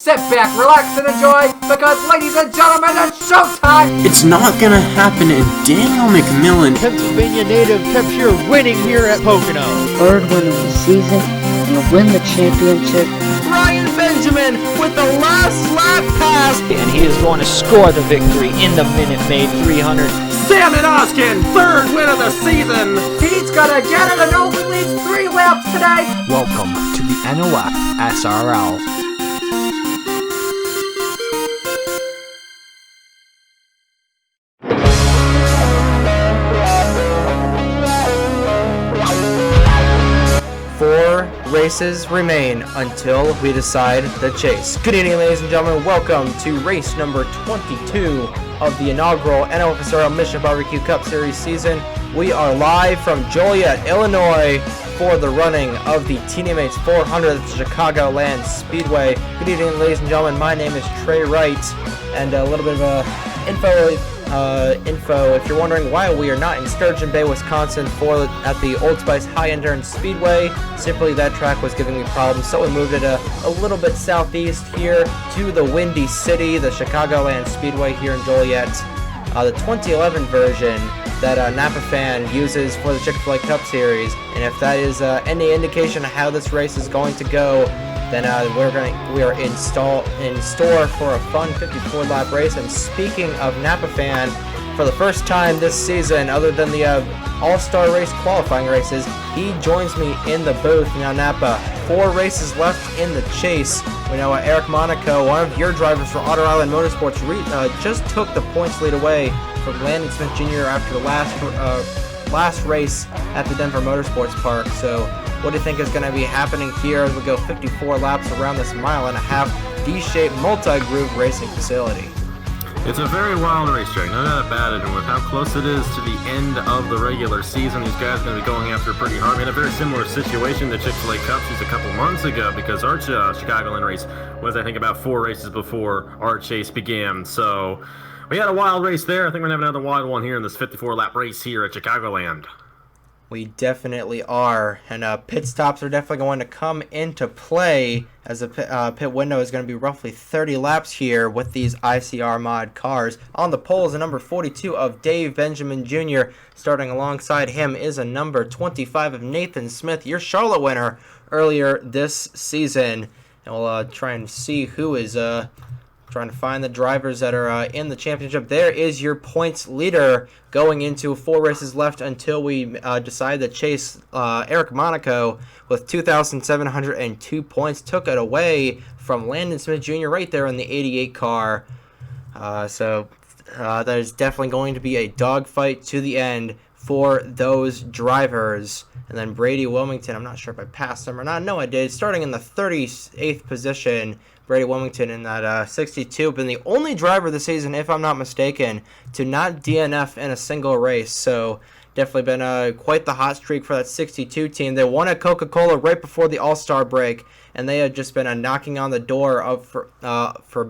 Sit back, relax, and enjoy, because, ladies and gentlemen, it's showtime! It's not gonna happen, and Daniel McMillan, Pennsylvania native, kept here winning here at Pocono. Third win of the season, and win the championship. Ryan Benjamin with the last lap pass. And he is going to score the victory in the Minute Maid 300. Salmon Oskin, third win of the season. He's gonna get it and only leads 3 laps today! Welcome to the NOFSRL. Races remain until we decide the chase. Good evening, ladies and gentlemen. Welcome to race number 22 of the inaugural NOFSRL Mission Barbecue Cup Series season. We are live from Joliet, Illinois for the running of the TeenyMates 400 at the Chicagoland Speedway. Good evening, ladies and gentlemen. My name is Trey Wright, and a little bit of info if you're wondering why we are not in Sturgeon Bay, Wisconsin at the Old Spice High Endurance Speedway. Simply that track was giving me problems, so we moved it a little bit southeast here to the Windy City, the Chicagoland Speedway here in Joliet. The 2011 version that Napa Fan uses for the Chick-fil-A Cup Series, and if that is any indication of how this race is going to go, then we are in store for a fun 54-lap race. And speaking of Napa Fan, for the first time this season, other than the All-Star Race qualifying races, he joins me in the booth. Now, Napa, 4 races left in the chase. We know Eric Monaco, one of your drivers for Otter Island Motorsports, just took the points lead away from Landon Smith Jr. after the last race at the Denver Motorsports Park. So what do you think is going to be happening here as we go 54 laps around this 1.5-mile D-shaped multi-groove racing facility? It's a very wild racetrack, no doubt about it, and with how close it is to the end of the regular season, these guys are going to be going after pretty hard. We had a very similar situation to Chick-fil-A Cup just a couple months ago, because our Chicagoland race was, I think, about 4 races before our chase began. So we had a wild race there. I think we're going to have another wild one here in this 54-lap race here at Chicagoland. We definitely are, and pit stops are definitely going to come into play, as the pit window is going to be roughly 30 laps here with these ICR mod cars. On the pole is a number 42 of Dave Benjamin Jr. Starting alongside him is a number 25 of Nathan Smith, your Charlotte winner earlier this season. And we'll try and see who is trying to find the drivers that are in the championship. There is your points leader going into 4 races left until we decide to chase. Eric Monaco with 2,702 points took it away from Landon Smith Jr. right there in the 88 car. So that is definitely going to be a dogfight to the end for those drivers. And then Brady Wilmington, I'm not sure if I passed him or not. No, I did. Starting in the 38th position, Brady Wilmington in that 62, been the only driver this season, if I'm not mistaken, to not DNF in a single race. So definitely been quite the hot streak for that 62 team. They won at Coca-Cola right before the All-Star break, and they had just been knocking on the door for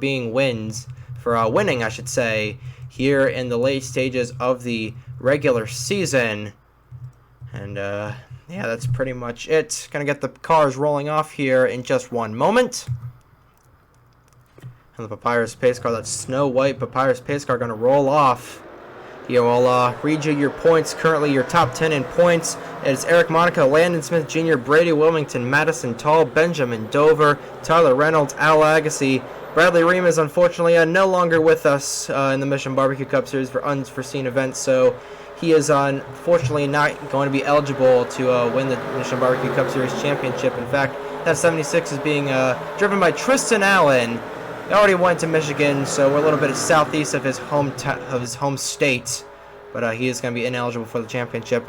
winning, I should say, here in the late stages of the regular season. And yeah, that's pretty much it. Gonna get the cars rolling off here in just one moment. And the Papyrus Pace Car, that snow white Papyrus Pace Car, going to roll off. Here, I'll read you your points. Currently, your top 10 in points. It's Eric Monaco, Landon Smith Jr., Brady Wilmington, Madison Tall, Benjamin Dover, Tyler Reynolds, Al Agassi. Bradley Ream is unfortunately no longer with us in the Mission Barbecue Cup Series for unforeseen events, so he is unfortunately not going to be eligible to win the Mission Barbecue Cup Series championship. In fact, that 76 is being driven by Tristan Allen. He already went to Michigan, so we're a little bit southeast of his home state, but he is going to be ineligible for the championship.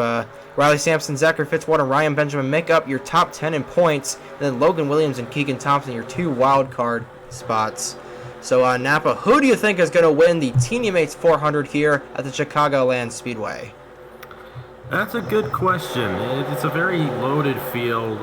Riley Sampson, Zachary Fitzwater, and Ryan Benjamin make up your top 10 in points. And then Logan Williams and Keegan Thompson, your 2 wild card spots. So Napa, who do you think is going to win the TeenyMates 400 here at the Chicagoland Speedway? That's a good question. It's a very loaded field,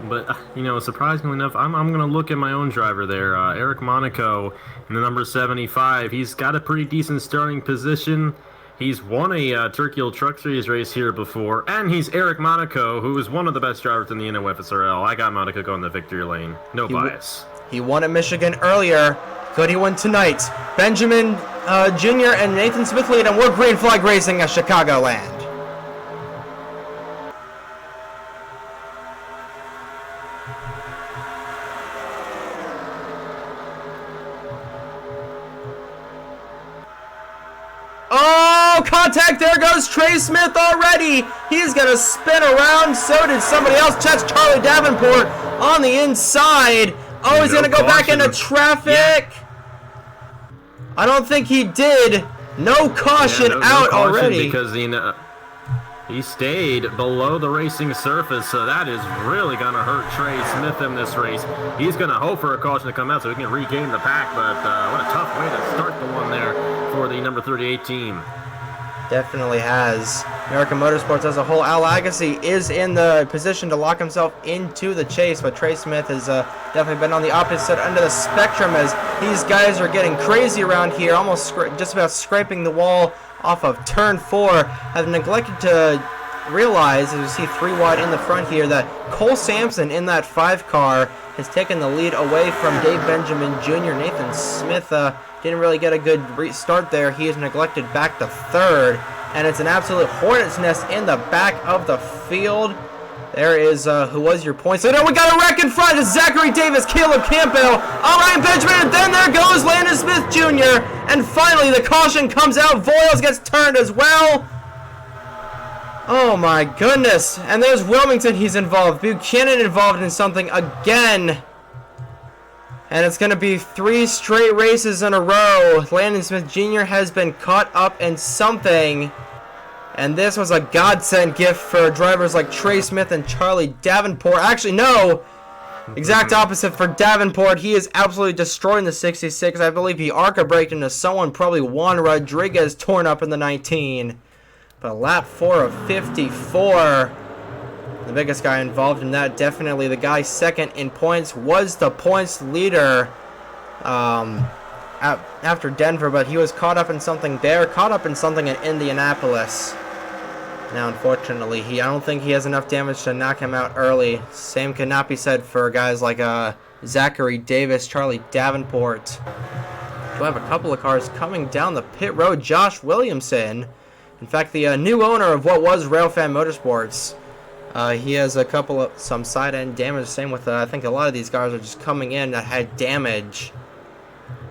but, surprisingly enough, I'm going to look at my own driver there, Eric Monaco, in the number 75. He's got a pretty decent starting position. He's won a Turkey Hill Truck Series race here before, and he's Eric Monaco, who is one of the best drivers in the NOFSRL. I got Monaco going the victory lane. No bias. He won at Michigan earlier. Could he win tonight? Benjamin Jr. and Nathan Smith lead, and we're green flag racing at Chicagoland. Oh, contact. There goes Trey Smith already. He's going to spin around. So did somebody else. That's Charlie Davenport on the inside. Oh, he's going to go back into traffic. Yeah. I don't think he did. No caution out caution already. Because he stayed below the racing surface, so that is really going to hurt Trey Smith in this race. He's going to hope for a caution to come out so he can regain the pack, but what a tough way to start the one there for the number 38 team. Definitely has. American Motorsports as a whole, Al Agassi is in the position to lock himself into the chase, but Trey Smith has definitely been on the opposite end of the spectrum as these guys are getting crazy around here, almost just about scraping the wall off of turn 4. Have neglected to realize, as you see 3 wide in the front here, that Cole Sampson in that 5 car has taken the lead away from Dave Benjamin Jr. Nathan Smith didn't really get a good restart there. He is neglected back to 3rd, and it's an absolute hornet's nest in the back of the field. There is, who was your point? So now we got a wreck in front. It's Zachary Davis, Caleb Campbell, Ryan Benjamin, and then there goes Landon Smith Jr. And finally the caution comes out. Voiles gets turned as well. Oh my goodness. And there's Wilmington, he's involved. Buchanan involved in something again. And it's going to be 3 straight races in a row. Landon Smith Jr. has been caught up in something. And this was a godsend gift for drivers like Trey Smith and Charlie Davenport. Actually, no. Exact opposite for Davenport. He is absolutely destroying the 66. I believe he arca braked into someone, probably Juan Rodriguez, torn up in the 19. But lap 4 of 54. The biggest guy involved in that, definitely the guy second in points, was the points leader after Denver, but he was caught up in something there, caught up in something in Indianapolis. Now, unfortunately, I don't think he has enough damage to knock him out early. Same cannot be said for guys like Zachary Davis, Charlie Davenport. We have a couple of cars coming down the pit road. Josh Williamson, in fact, the new owner of what was Railfan Motorsports. He has some side end damage. Same with I think a lot of these cars are just coming in that had damage.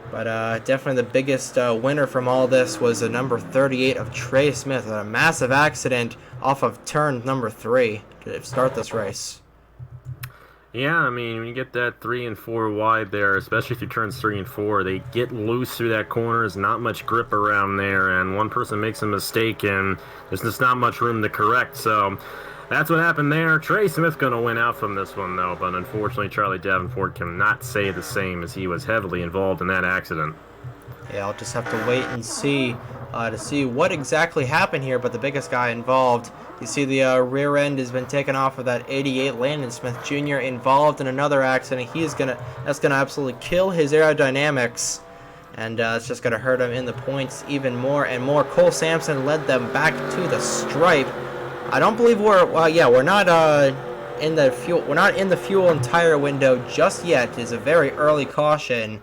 But definitely the biggest winner from all this was the number 38 of Trey Smith, a massive accident off of turn number 3 to start this race. Yeah, I mean, when you get that 3 and 4 wide there, especially through turns 3 and 4, they get loose through that corner. There's not much grip around there, and one person makes a mistake, and there's just not much room to correct. So that's what happened there. Trey Smith going to win out from this one, though, but unfortunately Charlie Davenport cannot say the same as he was heavily involved in that accident. Yeah, I'll just have to wait and see to see what exactly happened here, but the biggest guy involved, you see the rear end has been taken off of that 88. Landon Smith Jr. involved in another accident. That's gonna absolutely kill his aerodynamics, and it's just gonna hurt him in the points even more and more. Cole Sampson led them back to the stripe. I don't believe we're not in the fuel. We're not in the fuel and tire window just yet. It's a very early caution,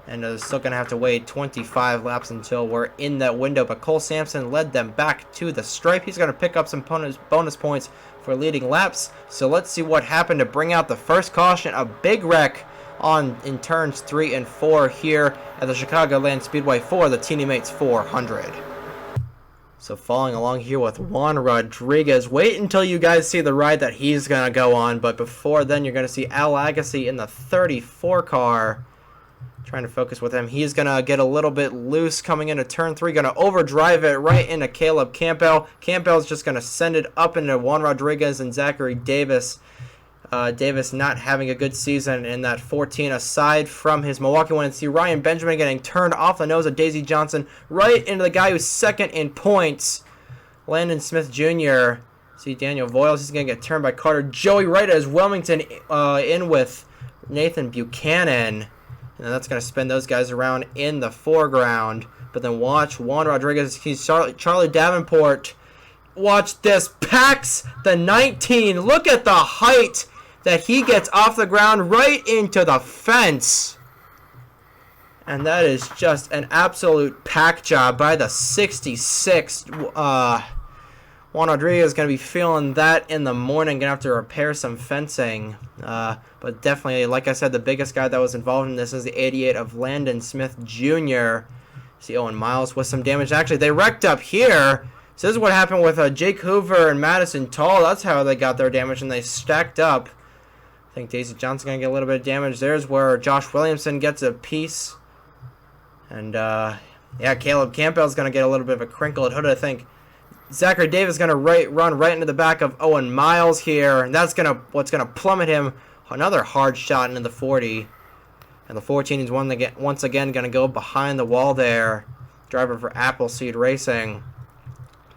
and they're still gonna have to wait 25 laps until we're in that window. But Cole Sampson led them back to the stripe. He's gonna pick up some bonus points for leading laps. So let's see what happened to bring out the first caution. A big wreck in turns 3 and 4 here at the Chicagoland Speedway for the TeenyMates 400. So following along here with Juan Rodriguez. Wait until you guys see the ride that he's going to go on. But before then, you're going to see Al Agassi in the 34 car. Trying to focus with him. He's going to get a little bit loose coming into turn 3. Going to overdrive it right into Caleb Campbell. Campbell's just going to send it up into Juan Rodriguez and Zachary Davis. Davis not having a good season in that 14 aside from his Milwaukee one. And see Ryan Benjamin getting turned off the nose of Daisy Johnson right into the guy who's second in points, Landon Smith Jr. See Daniel Voiles, he's going to get turned by Carter Joey right as Wilmington in with Nathan Buchanan. And that's going to spin those guys around in the foreground. But then watch Juan Rodriguez, he's Charlie Davenport. Watch this, packs the 19. Look at the height that he gets off the ground right into the fence. And that is just an absolute pack job by the 66. Juan Rodriguez is going to be feeling that in the morning. Going to have to repair some fencing. But definitely, like I said, the biggest guy that was involved in this is the 88 of Landon Smith Jr. See Owen Miles with some damage. Actually, they wrecked up here. So this is what happened with Jake Hoover and Madison Tall. That's how they got their damage, and they stacked up. I think Daisy Johnson's going to get a little bit of damage. There's where Josh Williamson gets a piece. And, yeah, Caleb Campbell's going to get a little bit of a crinkle at hood, I think. Zachary Davis is going to run right into the back of Owen Miles here. And that's what's going to plummet him. Another hard shot into the 40. And the 14 is once again going to go behind the wall there. Driver for Appleseed Racing.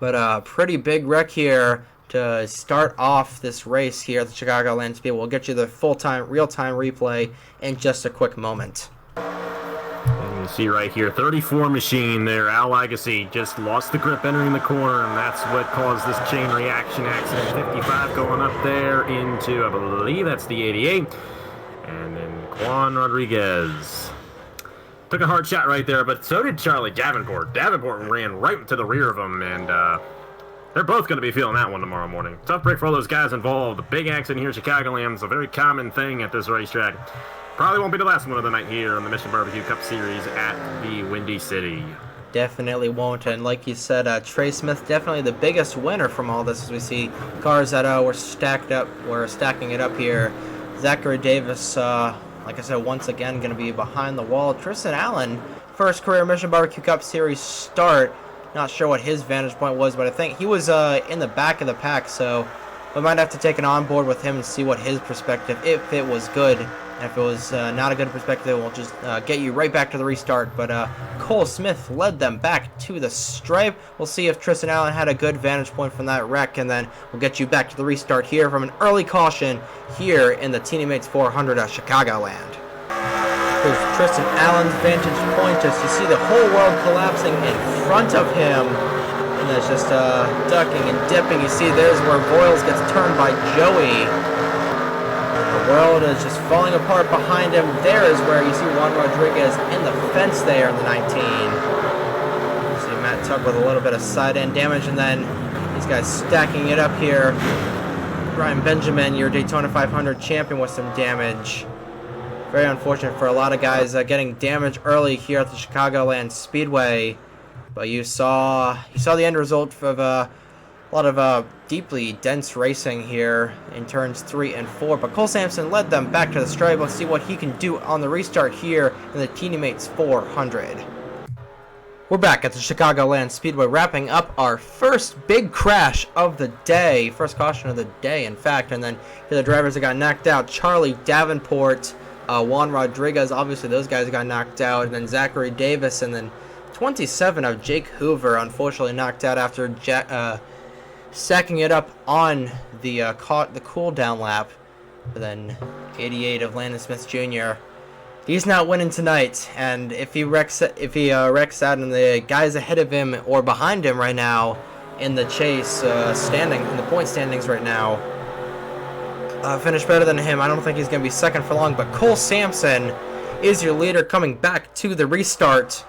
But a pretty big wreck here to start off this race here at the Chicagoland Speedway. We'll get you the full-time, real-time replay in just a quick moment. And you see right here, 34 machine there. Al Legacy just lost the grip entering the corner, and that's what caused this chain reaction accident. 55 going up there into, I believe that's the 88. And then Juan Rodriguez took a hard shot right there, but so did Charlie Davenport. Davenport ran right to the rear of him, and they're both going to be feeling that one tomorrow morning. Tough break for all those guys involved. A big accident here at Chicagoland is a very common thing at this racetrack. Probably won't be the last one of the night here on the Mission Barbecue Cup Series at the Windy City. Definitely won't, and like you said, Trey Smith definitely the biggest winner from all this, as we see cars that were stacking it up here. Zachary Davis, like I said, once again going to be behind the wall. Tristan Allen, first career Mission Barbecue Cup Series start. Not sure what his vantage point was, but I think he was in the back of the pack, so we might have to take it on board with him and see what his perspective, if it was good. And if it was not a good perspective, we'll just get you right back to the restart. But Cole Smith led them back to the stripe. We'll see if Tristan Allen had a good vantage point from that wreck, and then we'll get you back to the restart here from an early caution here in the TeenyMates 400 at Chicagoland. Here's Tristan Allen's vantage point, just you see the whole world collapsing in front of him. And that's just ducking and dipping. You see there's where Voiles gets turned by Joey. The world is just falling apart behind him. There is where you see Juan Rodriguez in the fence there in the 19. You see Matt Tuck with a little bit of side end damage, and then these guys stacking it up here. Brian Benjamin, your Daytona 500 champion, with some damage. Very unfortunate for a lot of guys getting damage early here at the Chicagoland Speedway. But you saw the end result of a lot of deeply dense racing here in turns 3 and 4. But Cole Sampson led them back to the stripe. Let's see what he can do on the restart here in the TeenyMates 400. We're back at the Chicagoland Speedway, wrapping up our first big crash of the day. First caution of the day, in fact. And then here the drivers that got knocked out. Charlie Davenport, Juan Rodriguez, obviously those guys got knocked out. And then Zachary Davis, and then 27 of Jake Hoover, unfortunately knocked out after stacking it up on the cool down lap. But then 88 of Landon Smith Jr. He's not winning tonight, and if he wrecks out, and the guys ahead of him or behind him right now in the chase, in the point standings right now, finish better than him, I don't think he's going to be second for long. But Cole Sampson is your leader, coming back to the restart.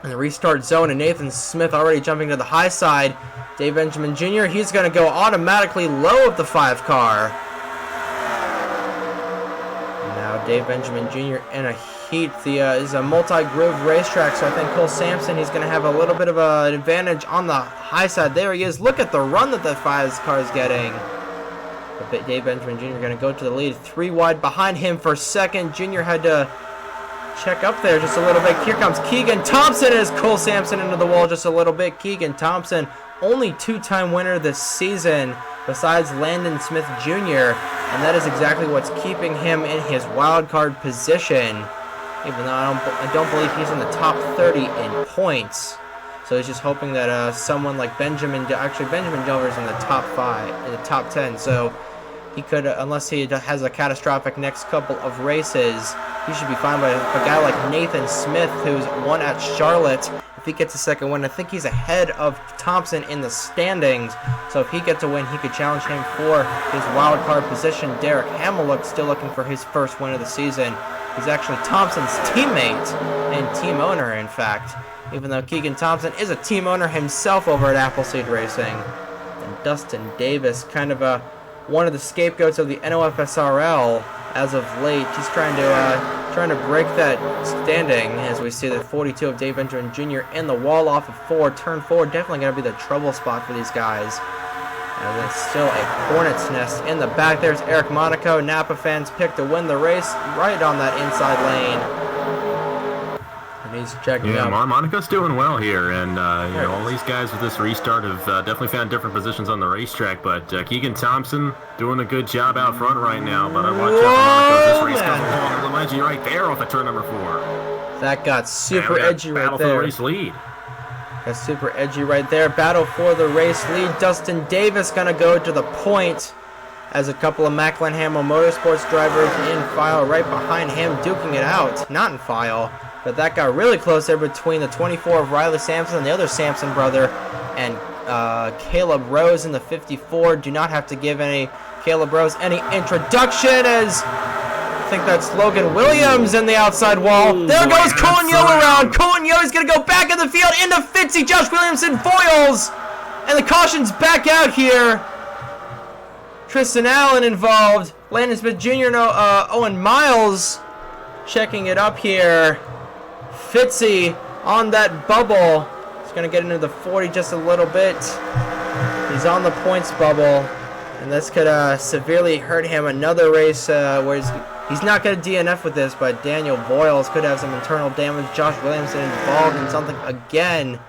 In the restart zone, and Nathan Smith already jumping to the high side. Dave Benjamin Jr., he's going to go automatically low of the 5 car. And now Dave Benjamin Jr. in a heat. Is a multi-groove racetrack, so I think Cole Sampson, he's going to have a little bit of an advantage on the high side. There he is. Look at the run that the 5 car is getting. But Dave Benjamin Jr. going to go to the lead. 3 wide behind him for second. Jr. had to check up there just a little bit. Here comes Keegan Thompson as Cole Sampson into the wall just a little bit. Keegan Thompson, only 2-time winner this season besides Landon Smith Jr., and that is exactly what's keeping him in his wild card position, even though I don't believe he's in the top 30 in points. So he's just hoping that someone like Benjamin Dover's in the top 5, in the top 10, so he could, unless he has a catastrophic next couple of races, he should be fine. But a guy like Nathan Smith, who's won at Charlotte, if he gets a second win, I think he's ahead of Thompson in the standings. So if he gets a win, he could challenge him for his wild card position. Derek Hamill still looking for his first win of the season. He's actually Thompson's teammate and team owner, in fact, even though Keegan Thompson is a team owner himself over at Appleseed Racing. And Dustin Davis, kind of one of the scapegoats of the NOFSRL as of late. He's trying to break that standing, as we see the 42 of Dave Benjamin Jr. in the wall off of 4. Turn 4 definitely going to be the trouble spot for these guys. And there's still a hornet's nest in the back. There's Eric Monaco. Napa fans pick to win the race right on that inside lane. And he's checking out. Yeah, Monaco's doing well here. And, you know, all these guys with this restart have definitely found different positions on the racetrack. But Keegan Thompson doing a good job out front right now. But I watch out for Monaco. This race comes along a little edgy right there off of turn number 4. That got super edgy right battle there. For the race lead. That's super edgy right there. Battle for the race lead. Dustin Davis going to go to the point as a couple of Macklin Hamill Motorsports drivers in file right behind him, duking it out. Not in file, but that got really close there between the 24 of Riley Sampson and the other Sampson brother and Caleb Rose in the 54. Do not have to give Caleb Rose any introduction, as I think that's Logan Williams in the outside wall. There goes Colin Yo around. Colin Yo is going to go back in the field into Fitzy. Josh Williamson foils. And the caution's back out here. Tristan Allen involved. Landon Smith Jr. Owen Miles checking it up here. Fitzy on that bubble. He's going to get into the 40 just a little bit. He's on the points bubble. And this could severely hurt him. Another race where he's not going to DNF with this, but Daniel Boyles could have some internal damage. Josh Williamson involved in something again.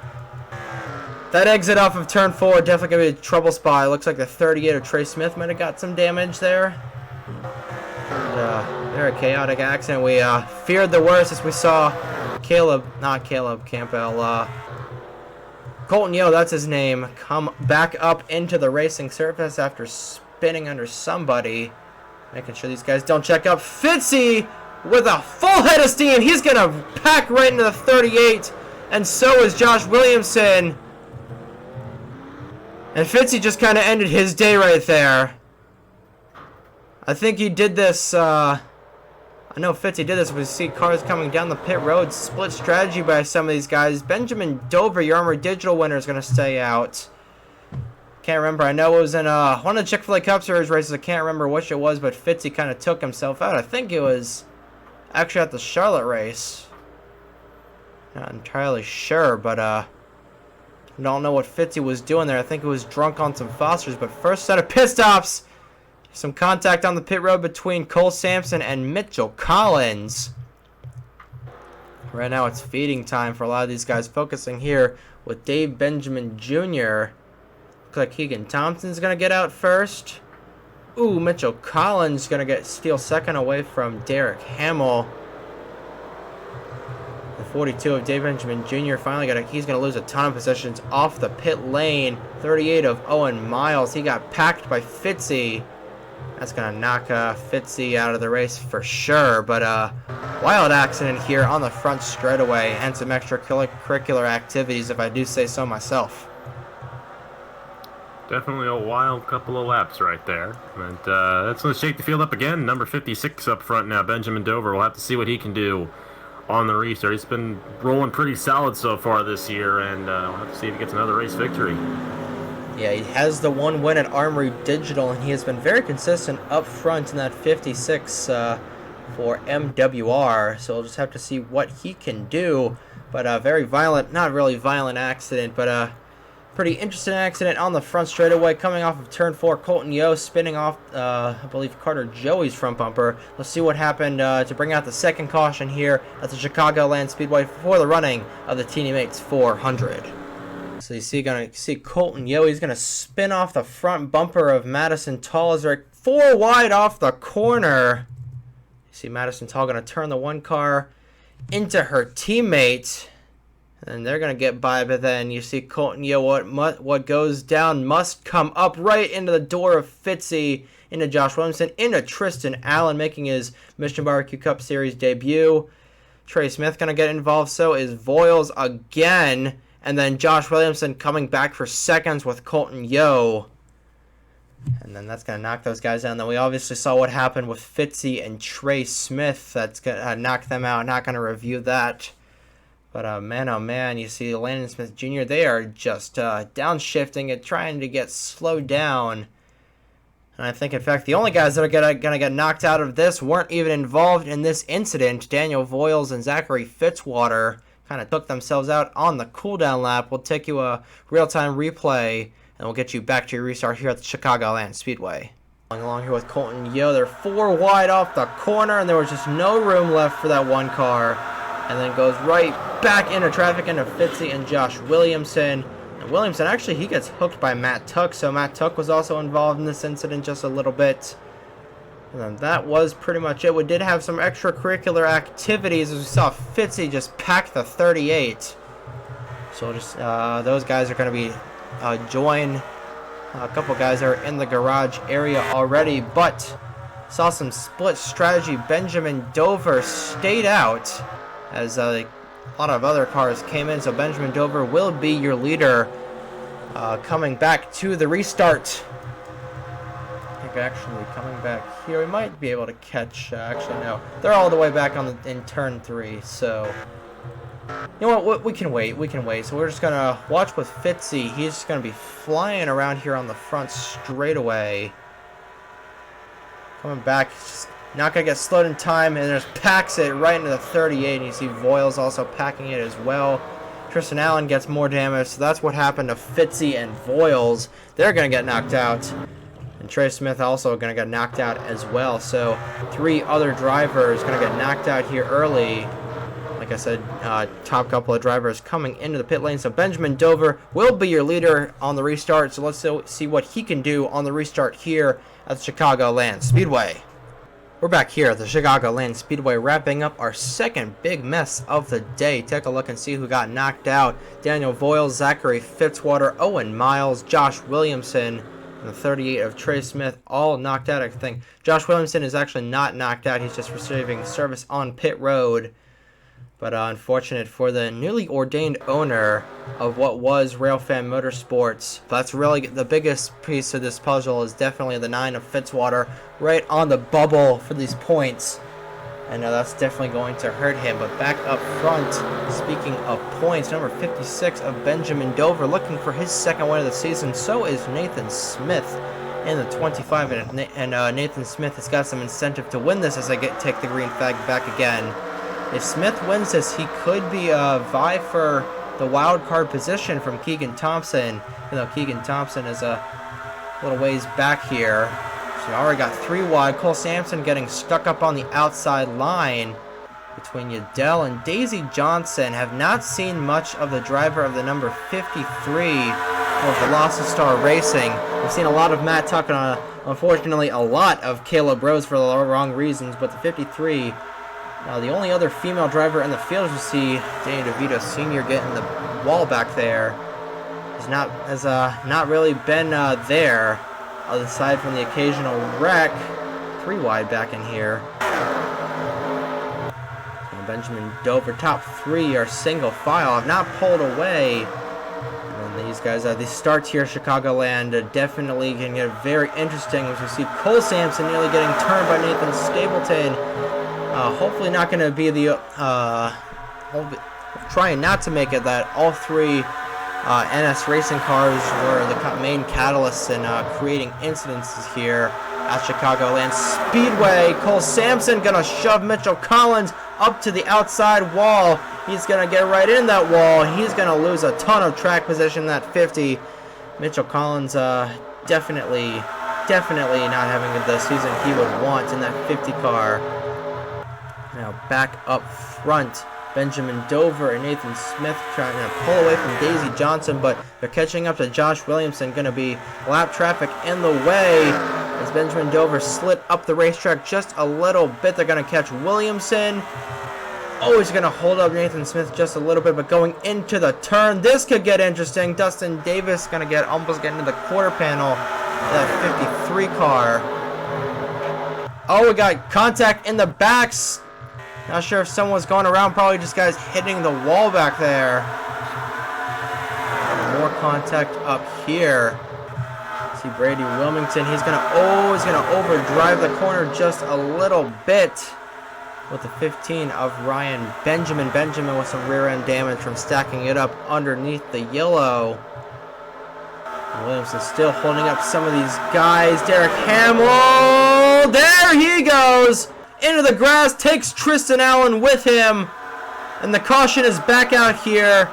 That exit off of turn 4 definitely going to be a trouble spot. It looks like the 38 of Trey Smith might have got some damage there. And, very chaotic accident. We feared the worst as we saw Campbell. Colton Yo, that's his name, come back up into the racing surface after spinning under somebody. Making sure these guys don't check up. Fitzy with a full head of steam. He's going to pack right into the 38. And so is Josh Williamson. And Fitzy just kind of ended his day right there. I think he did this, I know Fitzy did this. We see cars coming down the pit road. Split strategy by some of these guys. Benjamin Dover, your Armory Digital winner, is going to stay out. Can't remember. I know it was in one of the Chick-fil-A Cup Series races. I can't remember which it was, but Fitzy kind of took himself out. I think it was actually at the Charlotte race. Not entirely sure, but I don't know what Fitzy was doing there. I think he was drunk on some Fosters. But first set of pit stops. Some contact on the pit road between Cole Sampson and Mitchell Collins. Right now it's feeding time for a lot of these guys, focusing here with Dave Benjamin Jr. Looks like Keegan Thompson's going to get out first. Ooh, Mitchell Collins going to steal second away from Derek Hamill. The 42 of Dave Benjamin Jr. finally he's going to lose a ton of possessions off the pit lane. 38 of Owen Miles. He got packed by Fitzy. That's going to knock Fitzy out of the race for sure. But wild accident here on the front straightaway, and some extracurricular activities, if I do say so myself. Definitely a wild couple of laps right there. And that's going to shake the field up again. Number 56 up front now, Benjamin Dover. We'll have to see what he can do on the restart. He's been rolling pretty solid so far this year, and we'll have to see if he gets another race victory. Yeah, he has the one win at Armory Digital, and he has been very consistent up front in that 56 for MWR. So we'll just have to see what he can do. But a very violent, not really violent accident, but a pretty interesting accident on the front straightaway coming off of turn 4. Colton Yo spinning off, I believe, Carter Joey's front bumper. Let's see what happened to bring out the second caution here at the Chicagoland Speedway for the running of the TeenyMates 400. So you see Colton Yo. He's gonna spin off the front bumper of Madison Tall as they're 4 wide off the corner. You see Madison Tall gonna turn the one car into her teammate, and they're gonna get by. But then you see Colton Yo. What goes down must come up right into the door of Fitzy, into Josh Williamson, into Tristan Allen, making his Mission Barbecue Cup Series debut. Trey Smith going to get involved. So is Voiles again. And then Josh Williamson coming back for seconds with Colton Yo. And then that's going to knock those guys down. Then we obviously saw what happened with Fitzy and Trey Smith. That's going to knock them out. Not going to review that. But man, oh man, you see Landon Smith Jr., they are just downshifting and trying to get slowed down. And I think, in fact, the only guys that are going to get knocked out of this weren't even involved in this incident. Daniel Voiles and Zachary Fitzwater kind of took themselves out on the cooldown lap. We'll take you a real-time replay, and we'll get you back to your restart here at the Chicagoland Speedway. Going along here with Colton Yo, they're 4 wide off the corner, and there was just no room left for that one car. And then goes right back into traffic into Fitzy and Josh Williamson. And Williamson, actually, he gets hooked by Matt Tuck, so Matt Tuck was also involved in this incident just a little bit. And then that was pretty much it. We did have some extracurricular activities as we saw Fitzy just pack the 38. So just those guys are going to be join. A couple guys are in the garage area already, but saw some split strategy. Benjamin Dover stayed out as a lot of other cars came in. So Benjamin Dover will be your leader coming back to the restart. Actually coming back here, we might be able to catch, actually no, they're all the way back in turn 3, so you know what, we can wait, so we're just gonna watch with Fitzy. He's just gonna be flying around here on the front straightaway, coming back, just not gonna get slowed in time, and just packs it right into the 38, and you see Voiles also packing it as well. Tristan Allen gets more damage, so that's what happened to Fitzy and Voiles. They're gonna get knocked out. And Trey Smith also going to get knocked out as well. So 3 other drivers going to get knocked out here early. Like I said, top couple of drivers coming into the pit lane. So Benjamin Dover will be your leader on the restart. So let's see what he can do on the restart here at the Chicagoland Speedway. We're back here at the Chicagoland Speedway wrapping up our second big mess of the day. Take a look and see who got knocked out. Daniel Voiles, Zachary Fitzwater, Owen Miles, Josh Williamson, and the 38 of Trey Smith, all knocked out. I think Josh Williamson is actually not knocked out. He's just receiving service on pit road. But unfortunate for the newly ordained owner of what was Railfan Motorsports. That's really the biggest piece of this puzzle, is definitely the 9 of Fitzwater right on the bubble for these points. And that's definitely going to hurt him. But back up front, speaking of points, number 56 of Benjamin Dover looking for his second win of the season. So is Nathan Smith in the 25. And Nathan Smith has got some incentive to win this as they take the green flag back again. If Smith wins this, he could be vie for the wild card position from Keegan Thompson. You know, Keegan Thompson is a little ways back here. So already got 3 wide. Cole Sampson getting stuck up on the outside line between Yadell and Daisy Johnson. Have not seen much of the driver of the number 53 of Velocity Racing. We've seen a lot of Matt Tuck and unfortunately a lot of Caleb Rose for the wrong reasons, but the 53, the only other female driver in the field, you see Danny DeVito Sr. getting the wall back there, has not really been there. Aside from the occasional wreck. 3 wide back in here. So Benjamin Dover, top 3 are single file, have not pulled away. And these guys, these starts here at Chicagoland definitely can get very interesting as we see Cole Sampson nearly getting turned by Nathan Stapleton. Hopefully not going to be the trying not to make it that all 3 NS racing cars were the main catalysts in creating incidences here at Chicagoland Speedway. Cole Sampson gonna shove Mitchell Collins up to the outside wall. He's gonna get right in that wall. He's gonna lose a ton of track position in that 50. Mitchell Collins definitely not having the season he would want in that 50 car. Now back up front, Benjamin Dover and Nathan Smith trying to pull away from Daisy Johnson, but they're catching up to Josh Williamson. Going to be lap traffic in the way as Benjamin Dover slid up the racetrack just a little bit. They're going to catch Williamson. Oh, he's going to hold up Nathan Smith just a little bit, but going into the turn, this could get interesting. Dustin Davis going to almost get into the quarter panel of that 53 car. Oh, we got contact in the backs. Not sure if someone was going around. Probably just guys hitting the wall back there. More contact up here. See Brady Wilmington. He's gonna overdrive the corner just a little bit with the 15 of Ryan Benjamin. Benjamin with some rear end damage from stacking it up underneath the yellow. Williamson still holding up some of these guys. Derek Hamill. There he goes. Into the grass. Takes Tristan Allen with him. And the caution is back out here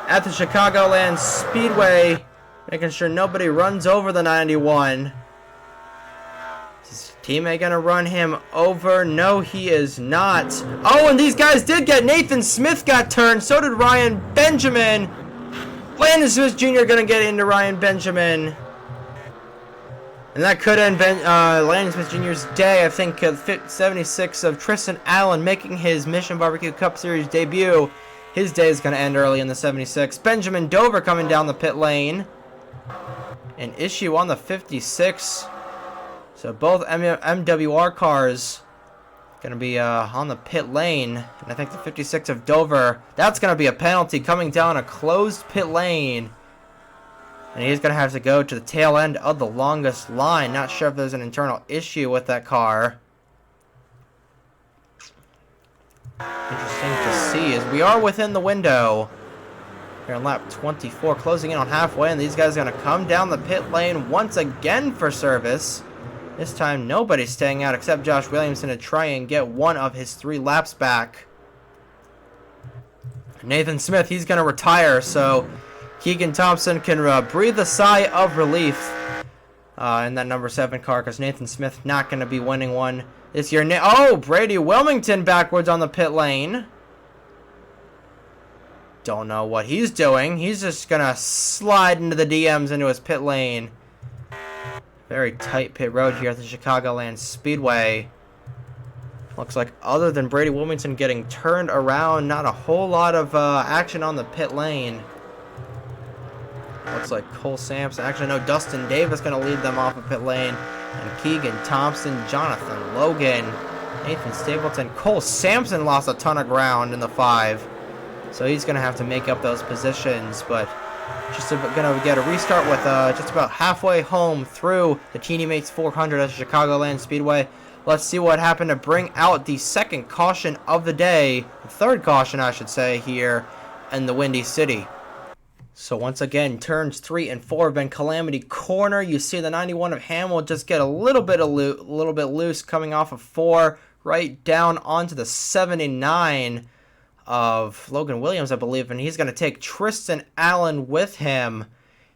at the Chicagoland Speedway. Making sure nobody runs over the 91. Is his teammate going to run him over? No, he is not. Oh, and these guys did get... Nathan Smith got turned. So did Ryan Benjamin. Landon Smith Jr. going to get into Ryan Benjamin. And that could end Landon Smith Jr.'s day. I think 76 of Tristan Allen making his Mission Barbecue Cup Series debut. His day is going to end early in the 76. Benjamin Dover coming down the pit lane. An issue on the 56. So both MWR cars going to be on the pit lane. And I think the 56 of Dover, that's going to be a penalty coming down a closed pit lane. And he's going to have to go to the tail end of the longest line. Not sure if there's an internal issue with that car. Interesting to see as we are within the window. Here on lap 24, closing in on halfway, and these guys are going to come down the pit lane once again for service. This time, nobody's staying out except Josh Williamson to try and get one of his 3 laps back. Nathan Smith, he's going to retire, so Keegan Thompson can breathe a sigh of relief in that number 7 car, because Nathan Smith not going to be winning one this year. Oh, Brady Wilmington backwards on the pit lane. Don't know what he's doing. He's just going to slide into the DMs into his pit lane. Very tight pit road here at the Chicagoland Speedway. Looks like other than Brady Wilmington getting turned around, not a whole lot of action on the pit lane. Looks like Cole Sampson. Actually, no, Dustin Davis going to lead them off of pit lane. And Keegan Thompson, Jonathan Logan, Nathan Stapleton. Cole Sampson lost a ton of ground in the 5. So he's going to have to make up those positions. But just going to get a restart with just about halfway home through the TeenyMates 400 at Chicagoland Speedway. Let's see what happened to bring out the second caution of the day. The third caution, I should say, here in the Windy City. So once again, turns 3 and 4 have been Calamity Corner. You see the 91 of Hamill just get a little bit loose coming off of 4, right down onto the 79 of Logan Williams, I believe, and he's going to take Tristan Allen with him.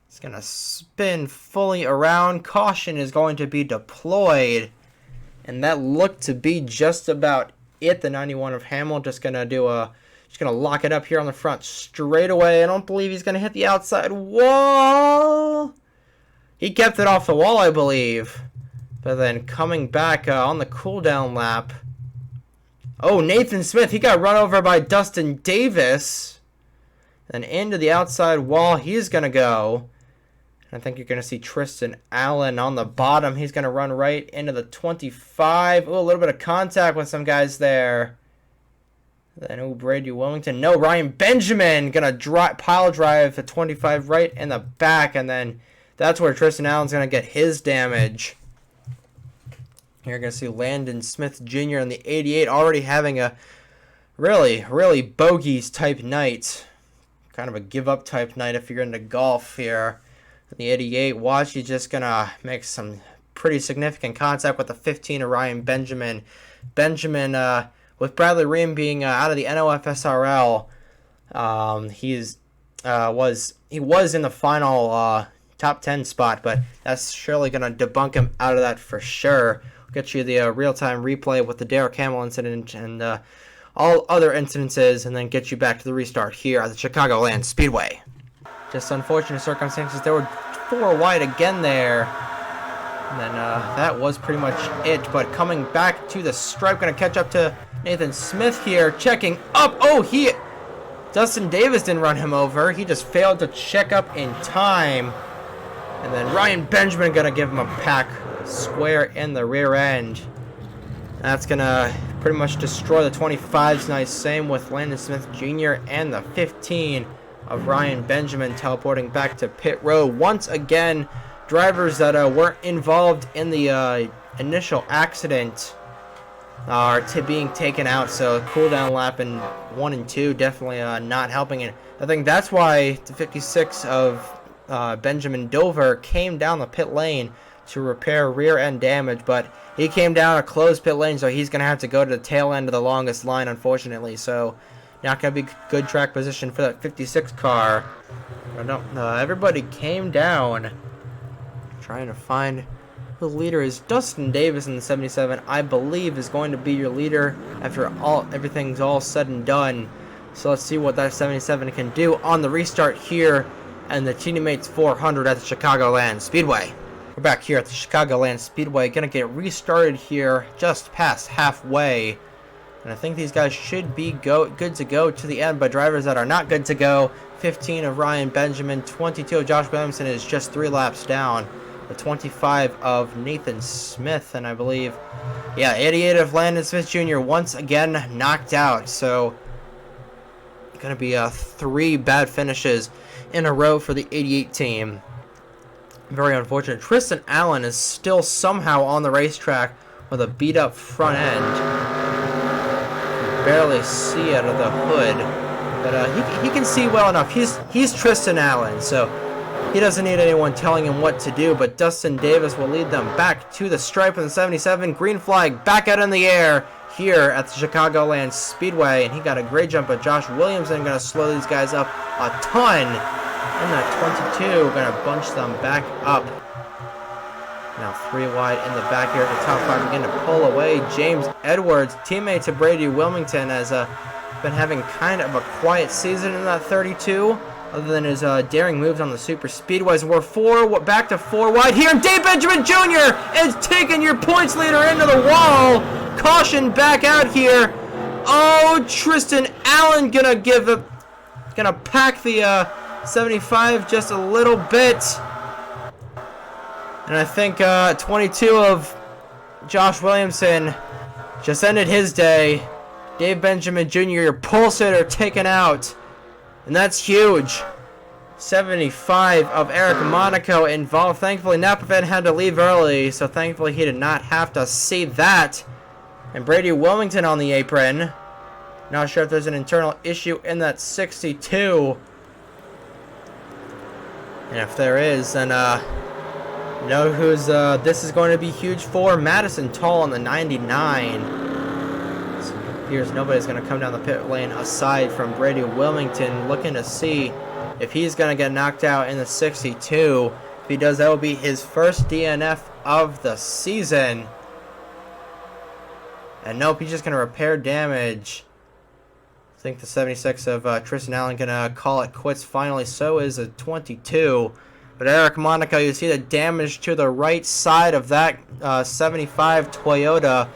He's going to spin fully around. Caution is going to be deployed, and that looked to be just about it. The 91 of Hamill just going to lock it up here on the front straightaway. I don't believe he's going to hit the outside wall. He kept it off the wall, I believe. But then coming back on the cooldown lap. Oh, Nathan Smith, he got run over by Dustin Davis. Then into the outside wall, he's going to go. I think you're going to see Tristan Allen on the bottom. He's going to run right into the 25. Oh, a little bit of contact with some guys there. Then, Brady Wilmington. No, Ryan Benjamin going to pile drive the 25 right in the back. And then that's where Tristan Allen's going to get his damage. You're going to see Landon Smith Jr. in the 88 already having a really bogeys type night. Kind of a give up type night if you're into golf here. In the 88, watch, he's just going to make some pretty significant contact with the 15 of Ryan Benjamin. Benjamin, with Bradley Ream being out of the NOFSRL, he was in the final top 10 spot, but that's surely going to debunk him out of that for sure. We'll get you the real-time replay with the Derek Hamill incident and all other incidences, and then get you back to the restart here at the Chicagoland Speedway. Just unfortunate circumstances. There were 4 wide again there. And then that was pretty much it. But coming back to the stripe, going to catch up to Nathan Smith here. Checking up. Oh, Dustin Davis didn't run him over. He just failed to check up in time. And then Ryan Benjamin going to give him a pack square in the rear end. That's going to pretty much destroy the 25s. Nice, same with Landon Smith Jr. and the 15 of Ryan Benjamin teleporting back to pit road. Once again, drivers that weren't involved in the initial accident are being taken out, so cooldown lap in 1 and 2 definitely not helping it. I think that's why the 56 of Benjamin Dover came down the pit lane to repair rear end damage, but he came down a closed pit lane, so he's going to have to go to the tail end of the longest line, unfortunately. So not going to be good track position for that 56 car. Everybody came down. Trying to find who the leader is. Dustin Davis in the 77, I believe, is going to be your leader after everything's all said and done. So let's see what that 77 can do on the restart here and the TeenyMates 400 at the Chicagoland Speedway. We're back here at the Chicagoland Speedway, gonna get restarted here just past halfway. And I think these guys should be good to go to the end, but drivers that are not good to go, 15 of Ryan Benjamin, 22 of Josh Williamson is just 3 laps down. The 25 of Nathan Smith, and I believe, 88 of Landon Smith Jr. once again knocked out. So going to be 3 bad finishes in a row for the 88 team. Very unfortunate. Tristan Allen is still somehow on the racetrack with a beat up front end. You can barely see out of the hood, but he can see well enough. He's Tristan Allen, so he doesn't need anyone telling him what to do, but Dustin Davis will lead them back to the stripe in the 77. Green flag back out in the air here at the Chicagoland Speedway, and he got a great jump, but Josh Williamson going to slow these guys up a ton. And that 22 going to bunch them back up. Now 3 wide in the back here at the top 5, begin to pull away. James Edwards, teammate to Brady Wilmington, has been having kind of a quiet season in that 32. Other than his daring moves on the super speedways. We're back to 4 wide here. And Dave Benjamin Jr. is taking your points leader into the wall. Caution back out here. Oh, Tristan Allen gonna pack the 75 just a little bit. And I think 22 of Josh Williamson just ended his day. Dave Benjamin Jr., your pulse hitter, taken out. And that's huge. 75 of Eric Monaco involved. Thankfully, Napavan had to leave early, so thankfully he did not have to see that. And Brady Wilmington on the apron. Not sure if there's an internal issue in that 62. And if there is, then you know who's this is going to be huge for. Madison Tall on the 99. Appears nobody's going to come down the pit lane aside from Brady Wilmington, looking to see if he's going to get knocked out in the 62. If he does, that will be his first DNF of the season. And nope, he's just going to repair damage. I think the 76 of Tristan Allen going to call it quits finally. So is a 22. But Eric Monaco, you see the damage to the right side of that 75 Toyota.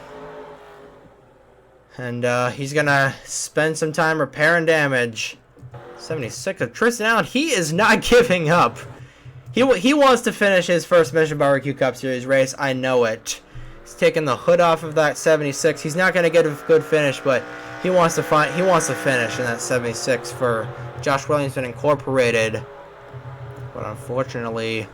And he's going to spend some time repairing damage. 76 of Tristan Allen. He is not giving up. He wants to finish his first Mission Barbecue Cup Series race. I know it. He's taking the hood off of that 76. He's not going to get a good finish, but he wants to finish in that 76 for Josh Williamson Incorporated. But unfortunately,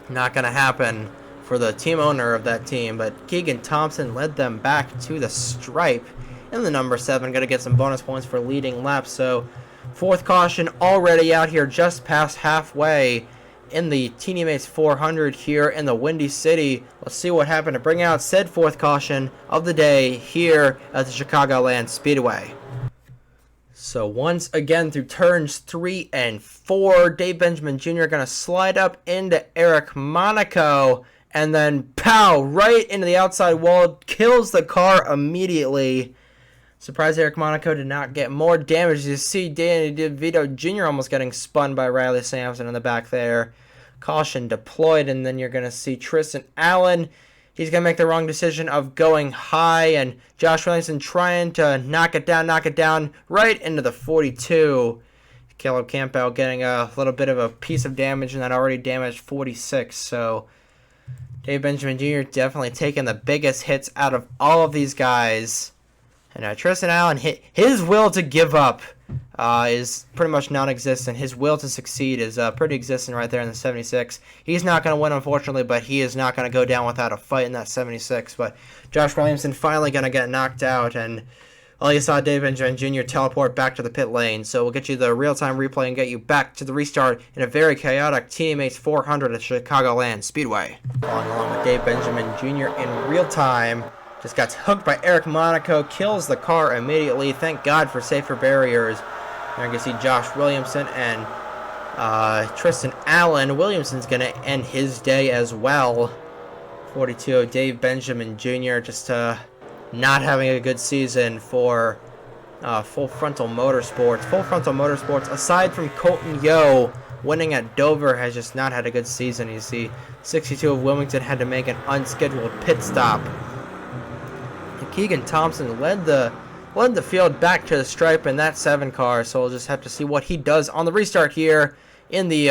not going to happen for the team owner of that team. But Keegan Thompson led them back to the stripe in the number 7. Going to get some bonus points for leading laps. So 4th caution already out here just past halfway in the TeenyMates 400 here in the Windy City. Let's see what happened to bring out said 4th caution of the day here at the Chicagoland Speedway. So once again through turns 3 and 4, Dave Benjamin Jr. going to slide up into Eric Monaco. And then, pow, right into the outside wall. Kills the car immediately. Surprised Eric Monaco did not get more damage. You see Danny DeVito Jr. almost getting spun by Riley Sampson in the back there. Caution deployed, and then you're going to see Tristan Allen. He's going to make the wrong decision of going high, and Josh Williamson trying to knock it down right into the 42. Caleb Campbell getting a little bit of a piece of damage in that already damaged 46, so Dave Benjamin Jr. definitely taking the biggest hits out of all of these guys. And Tristan Allen, his will to give up is pretty much non-existent. His will to succeed is pretty existent right there in the 76. He's not going to win, unfortunately, but he is not going to go down without a fight in that 76. But Josh Williamson finally going to get knocked out, and all you saw Dave Benjamin Jr. teleport back to the pit lane. So we'll get you the real-time replay and get you back to the restart in a very chaotic TeenyMates 400 at Chicagoland Speedway. Along with Dave Benjamin Jr. in real time. Just got hooked by Eric Monaco, kills the car immediately. Thank God for safer barriers. And you can see Josh Williamson and Tristan Allen. Williamson's going to end his day as well. 42, Dave Benjamin Jr. just not having a good season for Full Frontal Motorsports. Full Frontal Motorsports, aside from Colton Yo winning at Dover, has just not had a good season. You see, 62 of Wilmington had to make an unscheduled pit stop. Keegan Thompson led the field back to the stripe in that 7 car, so we'll just have to see what he does on the restart here in the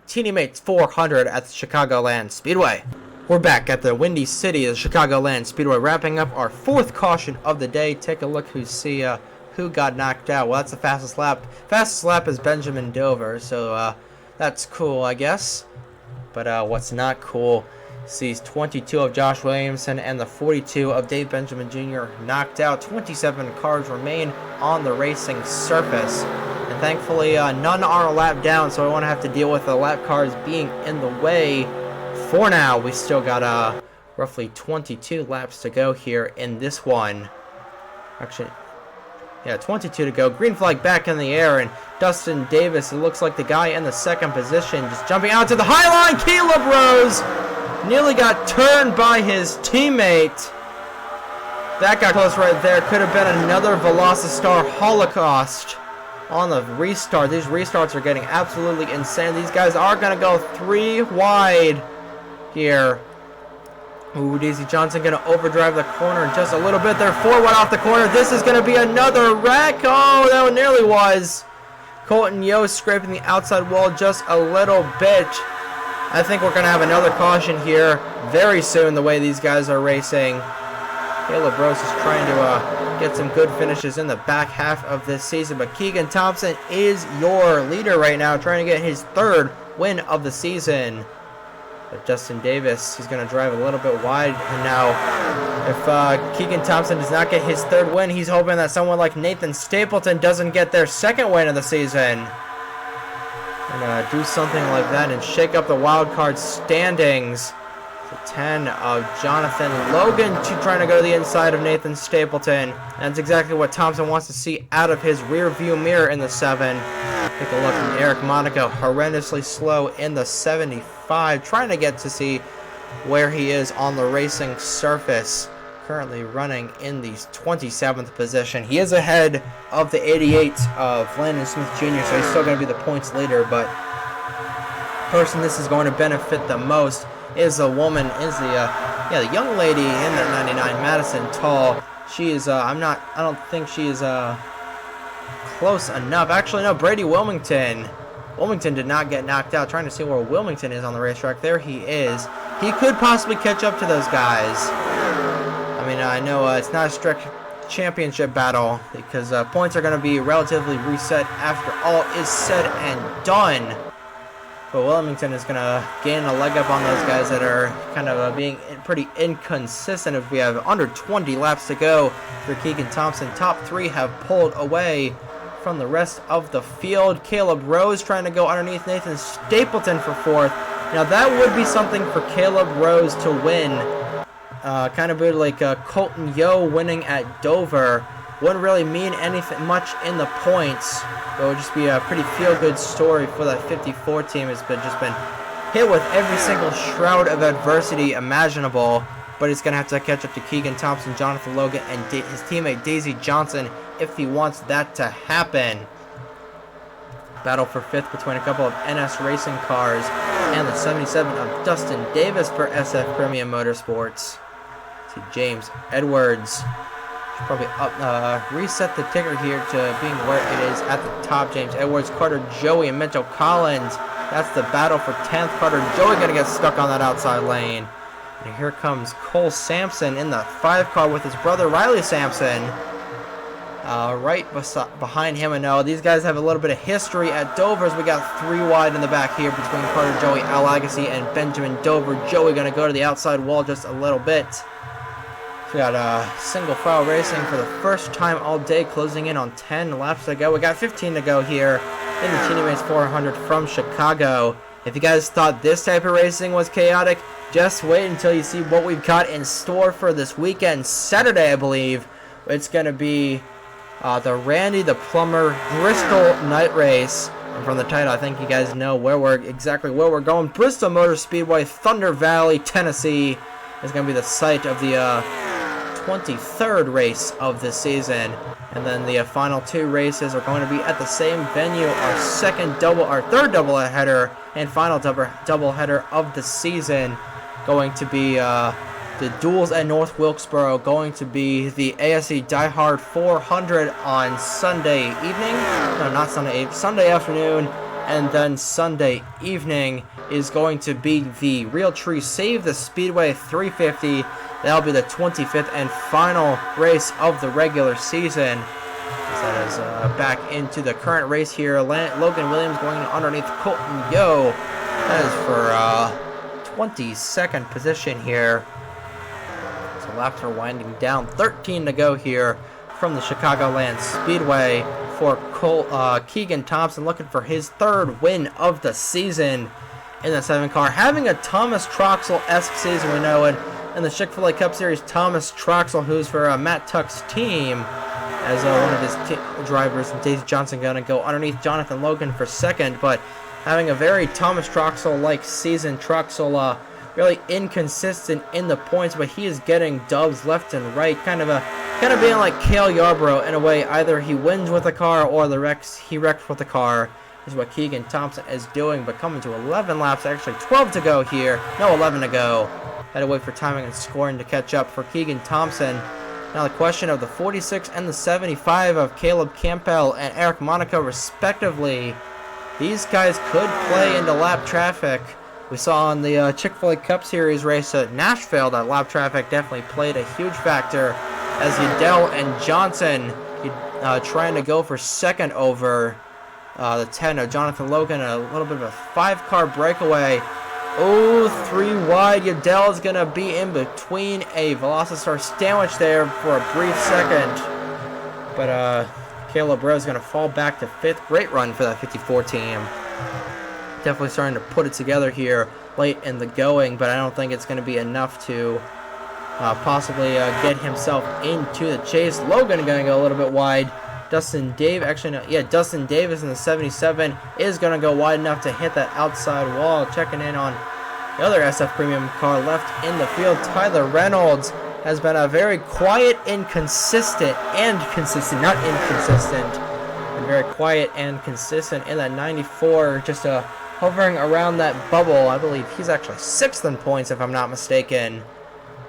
TeenyMates 400 at the Chicagoland Speedway. We're back at the Windy City of the Chicagoland Speedway, wrapping up our 4th caution of the day. Take a look who got knocked out. Well, that's the fastest lap. Fastest lap is Benjamin Dover, so that's cool, I guess. But what's not cool, sees 22 of Josh Williamson and the 42 of Dave Benjamin Jr. knocked out. 27 cars remain on the racing surface, and thankfully none are a lap down, so I won't have to deal with the lap cars being in the way. For now, we still got roughly 22 laps to go here in this one. Actually, yeah, 22 to go. Green flag back in the air, and Dustin Davis, it looks like the guy in the 2nd position, just jumping out to the high line. Caleb Rose nearly got turned by his teammate. That got close right there. Could have been another Velocistar Holocaust on the restart. These restarts are getting absolutely insane. These guys are going to go 3 wide here. Ooh, Daisy Johnson going to overdrive the corner just a little bit. They're 4 wide off the corner. This is going to be another wreck. Oh, that one nearly was. Colton Yo scraping the outside wall just a little bit. I think we're going to have another caution here very soon, the way these guys are racing. Caleb Rose is trying to get some good finishes in the back half of this season, but Keegan Thompson is your leader right now, trying to get his 3rd win of the season. But Justin Davis, he's going to drive a little bit wide, and now if Keegan Thompson does not get his 3rd win, he's hoping that someone like Nathan Stapleton doesn't get their 2nd win of the season. And do something like that and shake up the wild card standings. The 10 of Jonathan Logan trying to go to the inside of Nathan Stapleton. That's exactly what Thompson wants to see out of his rear view mirror in the 7. Take a look at Eric Monaco, horrendously slow in the 75, trying to get to see where he is on the racing surface. Currently running in the 27th position. He is ahead of the 88 of Landon Smith Jr., so he's still going to be the points leader, but the person this is going to benefit the most is the woman, the young lady in that 99, Madison Tall. She is, I don't think she is close enough. Actually, no, Brady Wilmington. Wilmington did not get knocked out. Trying to see where Wilmington is on the racetrack. There he is. He could possibly catch up to those guys. I mean, I know it's not a strict championship battle because points are going to be relatively reset after all is said and done. But Wilmington is going to gain a leg up on those guys that are kind of being pretty inconsistent. If we have under 20 laps to go for Keegan Thompson, top 3 have pulled away from the rest of the field. Caleb Rose trying to go underneath Nathan Stapleton for 4th. Now that would be something for Caleb Rose to win. Kind of like Colton Yo winning at Dover. Wouldn't really mean anything much in the points. It would just be a pretty feel-good story for that 54 team. It's just been hit with every single shroud of adversity imaginable. But he's going to have to catch up to Keegan Thompson, Jonathan Logan, and his teammate Daisy Johnson if he wants that to happen. Battle for 5th between a couple of NS racing cars and the 77 of Dustin Davis for SF Premium Motorsports. See James Edwards should probably reset the ticker here to being where it is at the top. James Edwards, Carter Joey, and Minto Collins. That's the battle for 10th. Carter Joey going to get stuck on that outside lane. And here comes Cole Sampson in the 5 car with his brother Riley Sampson. behind him. And now these guys have a little bit of history at Dover's. We got 3 wide in the back here between Carter Joey, Al Agassi, and Benjamin Dover. Joey going to go to the outside wall just a little bit. We got single file racing for the first time all day, closing in on 10 laps to go. We got 15 to go here in the TeenyMates 400 from Chicago. If you guys thought this type of racing was chaotic, just wait until you see what we've got in store for this weekend. Saturday, I believe, it's going to be the Randy the Plumber Bristol night race. And from the title, I think you guys know exactly where we're going. Bristol Motor Speedway, Thunder Valley, Tennessee is going to be the site of the 23rd race of the season. And then the final 2 races are going to be at the same venue. Our third doubleheader and final doubleheader of the season, going to be the duels at North Wilkesboro, going to be the ASE Die Hard 400 on Sunday evening. No, not Sunday afternoon. And then Sunday evening is going to be the Realtree Save the Speedway 350. That'll be the 25th and final race of the regular season. That is back into the current race here. Logan Williams going underneath Colton Yo. That is for 22nd position here. So laps are winding down. 13 to go here from the Chicagoland Speedway for Keegan Thompson, looking for his 3rd win of the season in the 7 car. Having a Thomas Troxel-esque season, we know it. In the Chick-fil-A Cup Series, Thomas Troxel, who's for Matt Tuck's team, as one of his drivers, and Daisy Johnson going to go underneath Jonathan Logan for 2nd, but having a very Thomas Troxel-like season. Troxel really inconsistent in the points, but he is getting dubs left and right, kind of being like Cale Yarborough in a way. Either he wins with the car or he wrecks with the car, is what Keegan Thompson is doing. But coming to 11 laps, actually 12 to go here. No, 11 to go. Had to wait for timing and scoring to catch up for Keegan Thompson. Now the question of the 46 and the 75 of Caleb Campbell and Eric Monaco respectively. These guys could play into lap traffic. We saw on the Chick-fil-A Cup Series race at Nashville that lap traffic definitely played a huge factor, as Udell and Johnson trying to go for 2nd over the 10 of Jonathan Logan. A little bit of a 5-car breakaway. Oh, 3 wide. Udell is going to be in between a Velocity sandwich there for a brief second. But Caleb Rose is going to fall back to 5th. Great run for that 54 team. Definitely starting to put it together here late in the going, but I don't think it's going to be enough to possibly get himself into the chase. Logan going to go a little bit wide. Dustin Davis in the 77 is going to go wide enough to hit that outside wall. Checking in on the other SF Premium car left in the field, Tyler Reynolds has been a very quiet and consistent, and very quiet and consistent in that 94, just hovering around that bubble. I believe he's actually 6th in points, if I'm not mistaken,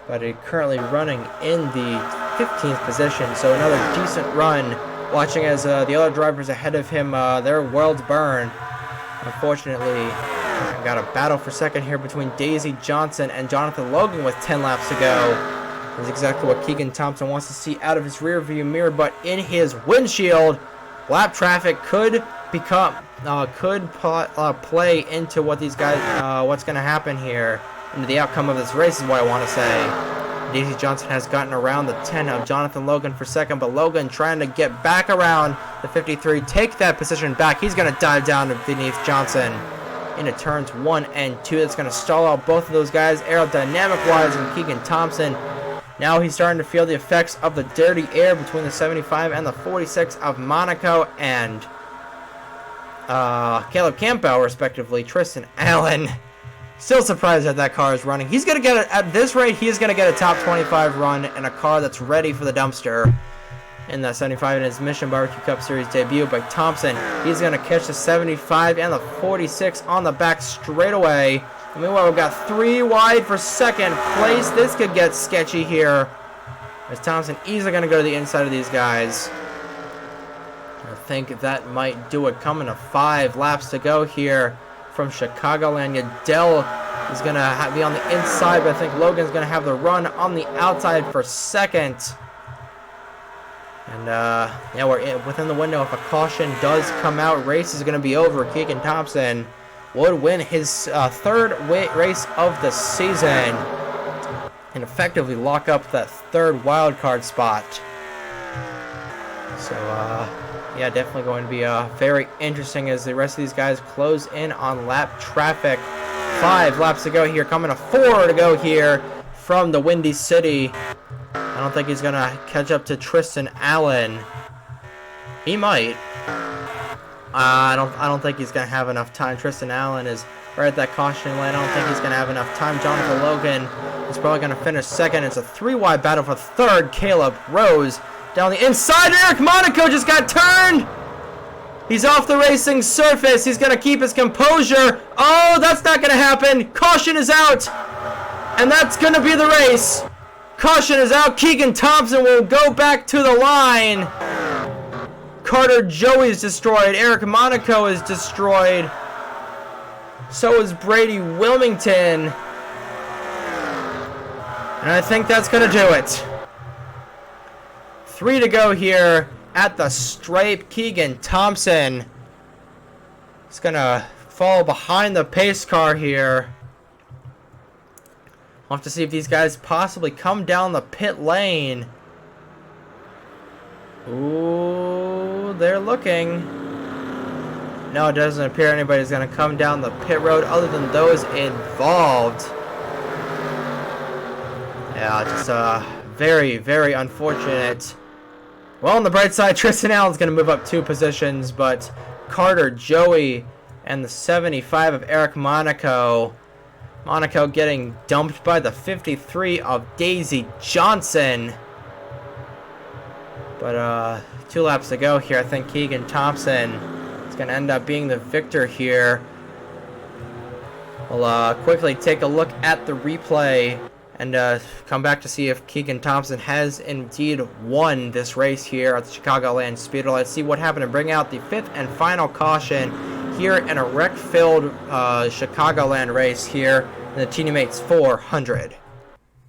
but he's currently running in the 15th position, so another decent run. Watching as the other drivers ahead of him, their worlds burn. Unfortunately, got a battle for 2nd here between Daisy Johnson and Jonathan Logan with 10 laps to go. That's exactly what Keegan Thompson wants to see out of his rear view mirror, but in his windshield, lap traffic could play into what these guys, what's going to happen here, into the outcome of this race is what I want to say. Daisy Johnson has gotten around the 10 of Jonathan Logan for 2nd, but Logan trying to get back around the 53, take that position back. He's going to dive down beneath Johnson into turns 1 and 2. That's going to stall out both of those guys aerodynamic-wise, and Keegan Thompson. Now he's starting to feel the effects of the dirty air between the 75 and the 46 of Monaco and Caleb Campbell, respectively. Tristan Allen. Still surprised that car is running. He's going to get at this rate, he is going to get a top 25 run in a car that's ready for the dumpster. In that 75 in his Mission Barbecue Cup Series debut by Thompson. He's going to catch the 75 and the 46 on the back straightaway. And meanwhile, we've got 3 wide for 2nd place. This could get sketchy here, as Thompson easily going to go to the inside of these guys. I think that might do it. Coming to 5 laps to go here from Chicagoland. Udell is going to be on the inside, but I think Logan's going to have the run on the outside for 2nd. And yeah, we're within the window. If a caution does come out, race is going to be over. Keegan Thompson would win his third race of the season and effectively lock up that third wild card spot. So yeah, definitely going to be very interesting as the rest of these guys close in on lap traffic. 5 laps to go here, coming to 4 to go here from the Windy City. I don't think he's gonna catch up to Tristan Allen. He might. I don't think he's gonna have enough time. Tristan Allen is right at that caution lane. I don't think he's gonna have enough time. Jonathan Logan is probably gonna finish second. It's a 3-wide battle for third. Caleb Rose down the inside. Eric Monaco just got turned. He's off the racing surface. He's gonna keep his composure. Oh, that's not gonna happen. Caution is out, and that's gonna be the race. Caution is out. Keegan Thompson will go back to the line. Carter Joey is destroyed. Eric Monaco is destroyed. So is Brady Wilmington. And I think that's going to do it. 3 to go here at the stripe. Keegan Thompson is going to fall behind the pace car here. We'll have to see if these guys possibly come down the pit lane. Ooh, they're looking. No, it doesn't appear anybody's going to come down the pit road other than those involved. Yeah, just very, very unfortunate. Well, on the bright side, Tristan Allen's going to move up 2 positions, but Carter Joey and the 75 of Eric Monaco. Monaco getting dumped by the 53 of Daisy Johnson. But 2 laps to go here. I think Keegan Thompson is going to end up being the victor here. We'll quickly take a look at the replay and come back to see if Keegan Thompson has indeed won this race here at the Chicagoland Speedway. Let's see what happened and bring out the 5th and final caution here in a wreck-filled Chicagoland race here in the TeenyMates 400.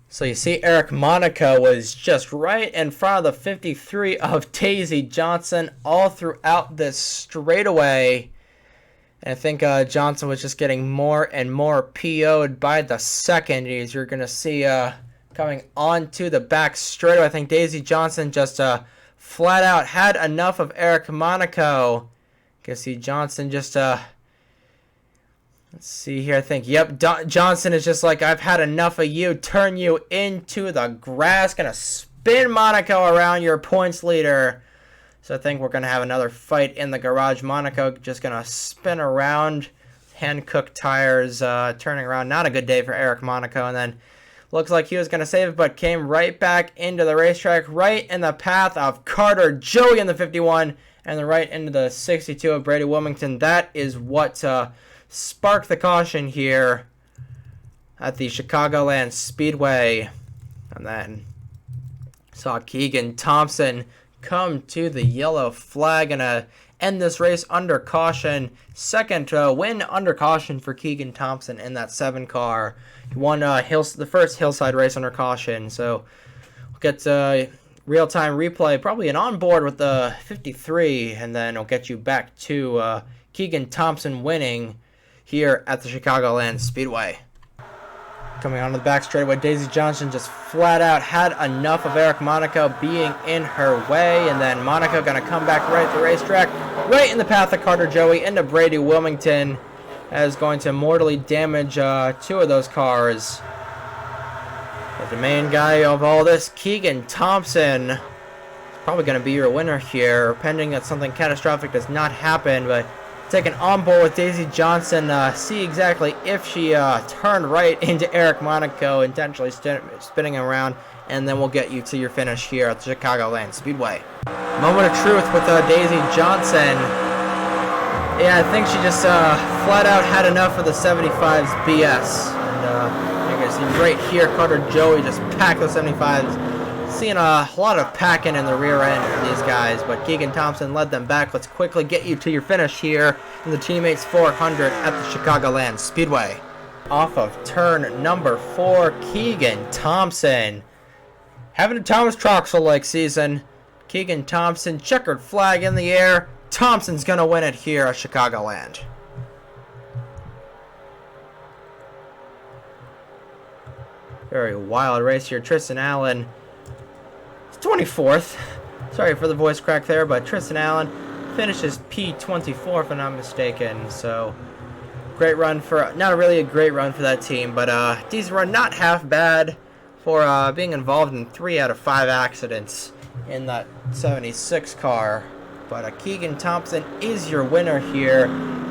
So you see Eric Monaco was just right in front of the 53 of Daisy Johnson all throughout this straightaway. And I think Johnson was just getting more and more PO'd by the second, as you're going to see coming onto the back straightaway. I think Daisy Johnson just flat out had enough of Eric Monaco. You can see Johnson just, let's see here, I think, yep, Johnson is just like, I've had enough of you, turn you into the grass, gonna spin Monaco around your points leader. So I think we're gonna have another fight in the garage. Monaco just gonna spin around, hand-cooked tires, turning around. Not a good day for Eric Monaco, and then looks like he was gonna save it, but came right back into the racetrack, right in the path of Carter Joey in the 51, and then right into the 62 of Brady Wilmington. That is what sparked the caution here at the Chicagoland Speedway. And then saw Keegan Thompson come to the yellow flag and end this race under caution. Second win under caution for Keegan Thompson in that 7 car. He won the first hillside race under caution. So we'll get real-time replay, probably an onboard with the 53, and then it'll get you back to Keegan Thompson winning here at the Chicagoland Speedway. Coming onto the back straightaway, Daisy Johnson just flat out had enough of Eric Monaco being in her way, and then Monaco going to come back right at the racetrack, right in the path of Carter Joey into Brady Wilmington, as going to mortally damage 2 of those cars. But the main guy of all this, Keegan Thompson, is probably going to be your winner here, pending that something catastrophic does not happen, but taking on board with Daisy Johnson, see exactly if she turned right into Eric Monaco, intentionally spinning around, and then we'll get you to your finish here at the Chicagoland Speedway. Moment of truth with Daisy Johnson. Yeah, I think she just flat out had enough of the 75's BS. And you can see right here, Carter Joey just packed those 75's. Seeing a lot of packing in the rear end of these guys, but Keegan Thompson led them back. Let's quickly get you to your finish here in the TeenyMates 400 at the Chicagoland Speedway. Off of turn number 4, Keegan Thompson having a Thomas Troxel-like season. Keegan Thompson, checkered flag in the air. Thompson's going to win it here at Chicagoland. Very wild race here. Tristan Allen, 24th. Sorry for the voice crack there, but Tristan Allen finishes P24 if I'm not mistaken. So great run for, not really a great run for that team, but decent run, not half bad for being involved in 3 out of 5 accidents in that 76 car. But Keegan Thompson is your winner here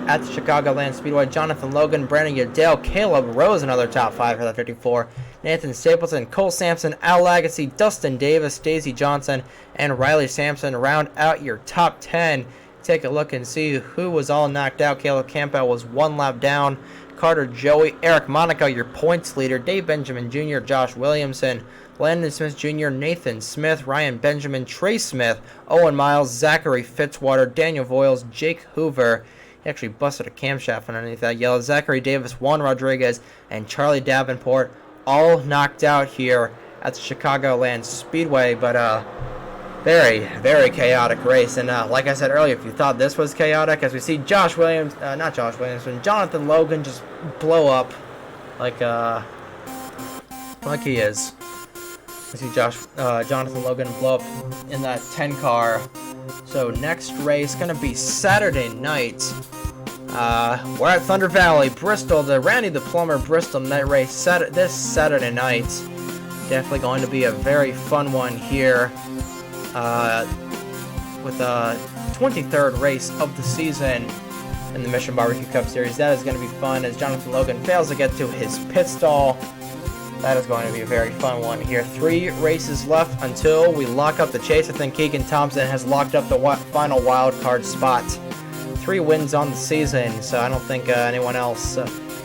at the Chicagoland Speedway. Jonathan Logan, Brandon Yadale, Caleb Rose, another top 5 for that 54. Nathan Stapleton, Cole Sampson, Al Lagasse, Dustin Davis, Daisy Johnson, and Riley Sampson round out your top 10. Take a look and see who was all knocked out. Caleb Campbell was 1 lap down. Carter Joey, Eric Monaco, your points leader. Dave Benjamin Jr., Josh Williamson, Landon Smith Jr., Nathan Smith, Ryan Benjamin, Trey Smith, Owen Miles, Zachary Fitzwater, Daniel Voiles, Jake Hoover. He actually busted a camshaft underneath that yellow. Zachary Davis, Juan Rodriguez, and Charlie Davenport all knocked out here at the Chicagoland Speedway. But very, very chaotic race. And like I said earlier, if you thought this was chaotic, as we see Jonathan Logan just blow up like he is. We see Jonathan Logan blow up in that 10 car. So next race gonna be Saturday night. We're at Thunder Valley, Bristol, the Randy the Plumber Bristol night race this Saturday night. Definitely going to be a very fun one here. With the 23rd race of the season in the Mission Barbecue Cup Series. That is going to be fun as Jonathan Logan fails to get to his pit stall. That is going to be a very fun one here. 3 races left until we lock up the chase. I think Keegan Thompson has locked up the final wild card spot. 3 wins on the season, so I don't think anyone else.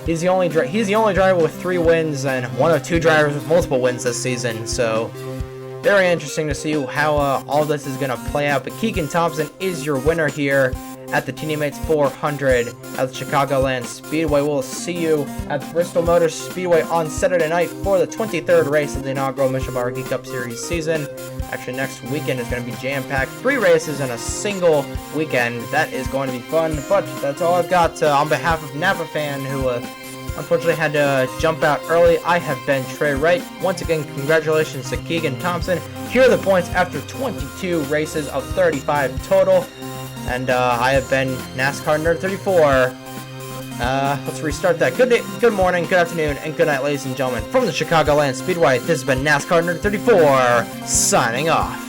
He's the only driver with 3 wins and one of 2 drivers with multiple wins this season. So very interesting to see how all this is going to play out. But Keegan Thompson is your winner here at the TeenyMates 400 at the Chicagoland Speedway. We'll see you at Bristol Motor Speedway on Saturday night for the 23rd race of the inaugural Mission Barbecue Cup Series season. Actually, next weekend is going to be jam-packed. 3 races in a single weekend. That is going to be fun. But that's all I've got on behalf of Napa Fan, who unfortunately had to jump out early. I have been Trey Wright. Once again, congratulations to Keegan Thompson. Here are the points after 22 races of 35 total. And I have been NASCAR Nerd 34. Let's restart that. Good morning, good afternoon, and good night, ladies and gentlemen. From the Chicagoland Speedway, this has been NASCAR Nerd 34, signing off.